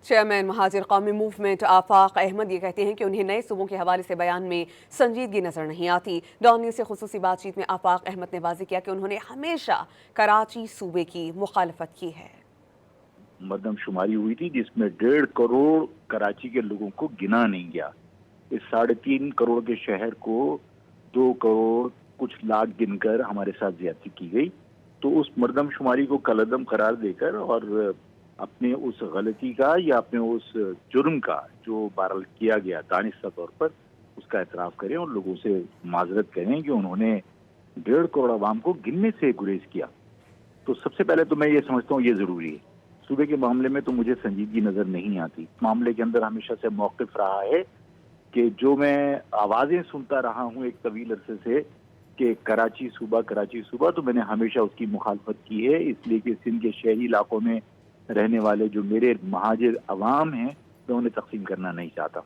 Chairman مہاجر قومی movement آفاق احمد یہ کہتے ہیں کہ انہیں نئے صوبوں کے حوالے سے بیان میں سنجیدگی نظر نہیں آتی۔ ڈان نیوز سے خصوصی بات چیت میں آفاق احمد نے واضح کیا کہ انہوں نے ہمیشہ کراچی صوبے کی مخالفت کی ہے۔ مردم شماری ہوئی تھی جس میں 1.5 کروڑ کراچی کے لوگوں کو گنا نہیں گیا۔ اس 3.5 کروڑ کے شہر کو 2 کروڑ کچھ لاکھ گن کر ہمارے ساتھ زیادتی کی گئی۔ تو اس مردم شماری کو کالعدم قرار دے کر اور اپنے اس غلطی کا یا اپنے اس جرم کا جو بہرحال کیا گیا دانستہ طور پر اس کا اعتراف کریں اور لوگوں سے معذرت کریں کہ انہوں نے 1.5 کروڑ عوام کو گننے سے گریز کیا۔ تو سب سے پہلے تو میں یہ سمجھتا ہوں یہ ضروری ہے۔ صوبے کے معاملے میں تو مجھے سنجیدگی نظر نہیں آتی۔ معاملے کے اندر ہمیشہ سے موقف رہا ہے کہ جو میں آوازیں سنتا رہا ہوں ایک طویل عرصے سے کہ کراچی صوبہ تو میں نے ہمیشہ اس کی مخالفت کی ہے، اس لیے کہ سندھ کے شہری علاقوں میں رہنے والے جو میرے مہاجر عوام ہیں میں انہیں تقسیم کرنا نہیں چاہتا۔